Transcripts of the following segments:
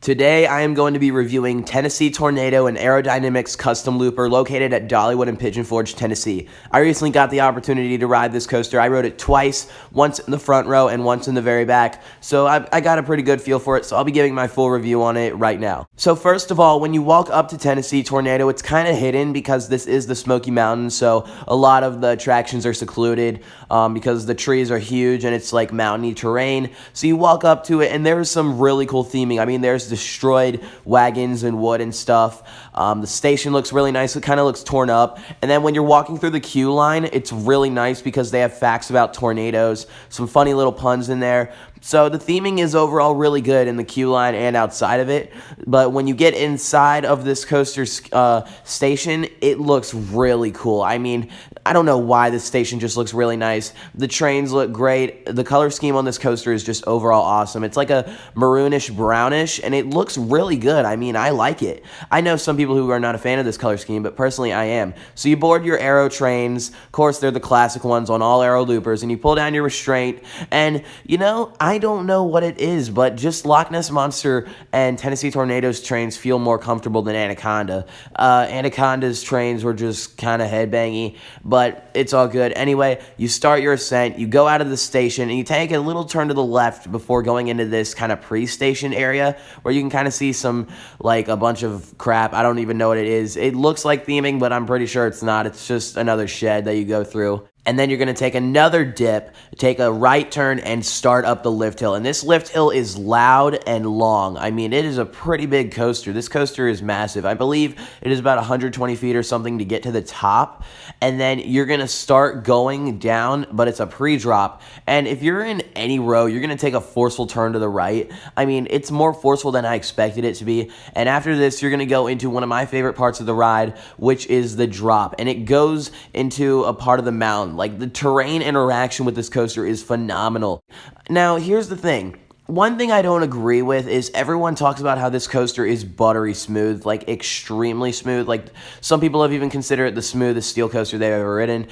Today, I am going to be reviewing Tennessee Tornado, an aerodynamics custom looper located at Dollywood and Pigeon Forge, Tennessee. I recently got the opportunity to ride this coaster. I rode it twice, once in the front row and once in the very back, so I got a pretty good feel for it, so I'll be giving my full review on it right now. So first of all, when you walk up to Tennessee Tornado, it's kind of hidden because this is the Smoky Mountains, so a lot of the attractions are secluded because the trees are huge and it's like mountainy terrain. So you walk up to it and there's some really cool theming. I mean, there's destroyed wagons and wood and stuff. The station looks really nice. It kind of looks torn up. And then when you're walking through the queue line, it's really nice because they have facts about tornadoes, some funny little puns in there. So the theming is overall really good in the queue line and outside of it. But when you get inside of this coaster's station, it looks really cool. I mean, I don't know why this station just looks really nice. The trains look great. The color scheme on this coaster is just overall awesome. It's like a maroonish brownish, and it looks really good. I mean, I like it. I know some people who are not a fan of this color scheme, but personally I am. So you board your aero trains. Of course, they're the classic ones on all aero loopers, and you pull down your restraint. And, you know, I don't know what it is, but just Loch Ness Monster and Tennessee Tornado's trains feel more comfortable than Anaconda. Anaconda's trains were just kind of headbangy, but it's all good. Anyway, you start your ascent, you go out of the station, and you take a little turn to the left before going into this kind of pre-station area where you can kind of see some, like, a bunch of crap. I don't even know what it is. It looks like theming, but I'm pretty sure it's not. It's just another shed that you go through. And then you're going to take another dip, take a right turn, and start up the lift hill. And this lift hill is loud and long. I mean, it is a pretty big coaster. This coaster is massive. I believe it is about 120 feet or something to get to the top. And then you're going to start going down, but it's a pre-drop. And if you're in any row, you're going to take a forceful turn to the right. I mean, it's more forceful than I expected it to be. And after this, you're going to go into one of my favorite parts of the ride, which is the drop. And it goes into a part of the mountain. Like, the terrain interaction with this coaster is phenomenal. Now, here's the thing. One thing I don't agree with is everyone talks about how this coaster is buttery smooth, like extremely smooth. Like, some people have even considered it the smoothest steel coaster they've ever ridden.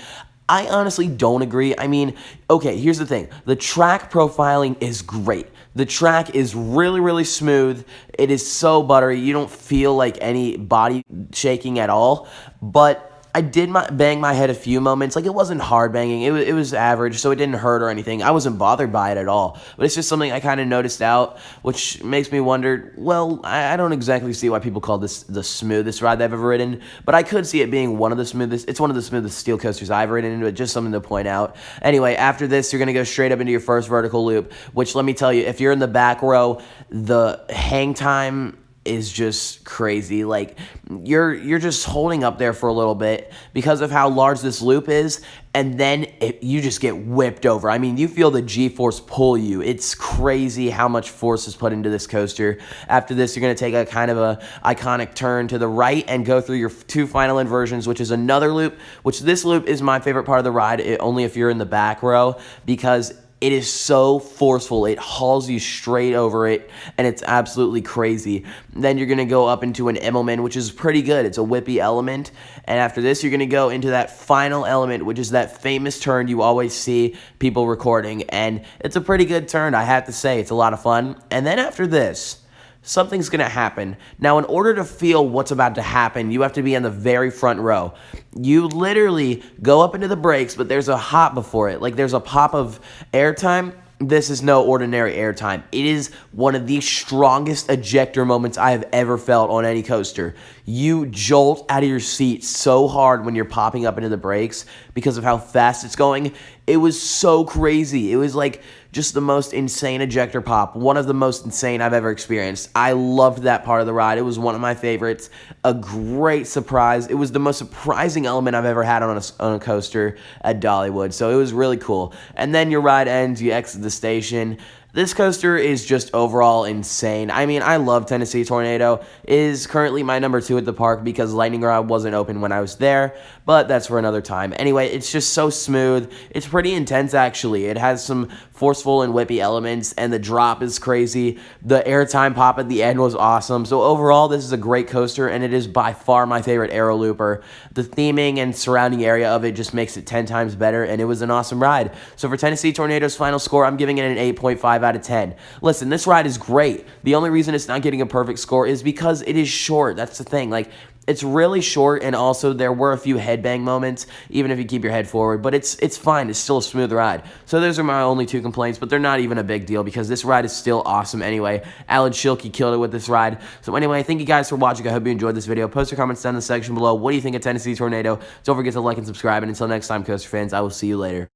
I honestly don't agree. I mean, okay, here's the thing. The track profiling is great. The track is really, really smooth. It is so buttery. You don't feel like any body shaking at all. But I did bang my head a few moments. Like, it wasn't hard banging. It was average, so it didn't hurt or anything. I wasn't bothered by it at all. But it's just something I kind of noticed out, which makes me wonder, well, I don't exactly see why people call this the smoothest ride they've ever ridden, but I could see it being one of the smoothest. It's one of the smoothest steel coasters I've ridden into it, just something to point out. Anyway, after this, you're going to go straight up into your first vertical loop, which, let me tell you, if you're in the back row, the hang time is just crazy. Like, you're just holding up there for a little bit because of how large this loop is, and then you just get whipped over. I mean, you feel the G-force pull you. It's crazy how much force is put into this coaster. After this, you're going to take a kind of a iconic turn to the right and go through your two final inversions, which is another loop, which this loop is my favorite part of the ride, only if you're in the back row, because it is so forceful. It hauls you straight over it, and it's absolutely crazy. Then you're going to go up into an Immelman, which is pretty good. It's a whippy element. And after this, you're going to go into that final element, which is that famous turn you always see people recording. And it's a pretty good turn, I have to say. It's a lot of fun. And then after this, something's going to happen. Now, in order to feel what's about to happen, you have to be in the very front row. You literally go up into the brakes, but there's a hop before it. Like, there's a pop of airtime. This is no ordinary airtime. It is one of the strongest ejector moments I have ever felt on any coaster. You jolt out of your seat so hard when you're popping up into the brakes because of how fast it's going. It was so crazy. It was like just the most insane ejector pop. One of the most insane I've ever experienced. I loved that part of the ride. It was one of my favorites. A great surprise. It was the most surprising element I've ever had on a coaster at Dollywood. So it was really cool. And then your ride ends. You exit the station. This coaster is just overall insane. I mean, I love Tennessee Tornado. It is currently my number 2 at the park because Lightning Rod wasn't open when I was there, but that's for another time. Anyway, it's just so smooth. It's pretty intense, actually. It has some forceful and whippy elements, and the drop is crazy. The airtime pop at the end was awesome. So overall, this is a great coaster, and it is by far my favorite aero looper. The theming and surrounding area of it just makes it 10 times better, and it was an awesome ride. So for Tennessee Tornado's final score, I'm giving it an 8.5 out of 10. Listen, this ride is great. The only reason it's not getting a perfect score is because it is short. That's the thing. Like, it's really short, and also there were a few headbang moments, even if you keep your head forward, but it's fine. It's still a smooth ride. So those are my only 2 complaints, but they're not even a big deal because this ride is still awesome anyway. Alan Schilke killed it with this ride. So anyway, thank you guys for watching. I hope you enjoyed this video. Post your comments down in the section below. What do you think of Tennessee Tornado? Don't forget to like and subscribe, and until next time, Coaster fans, I will see you later.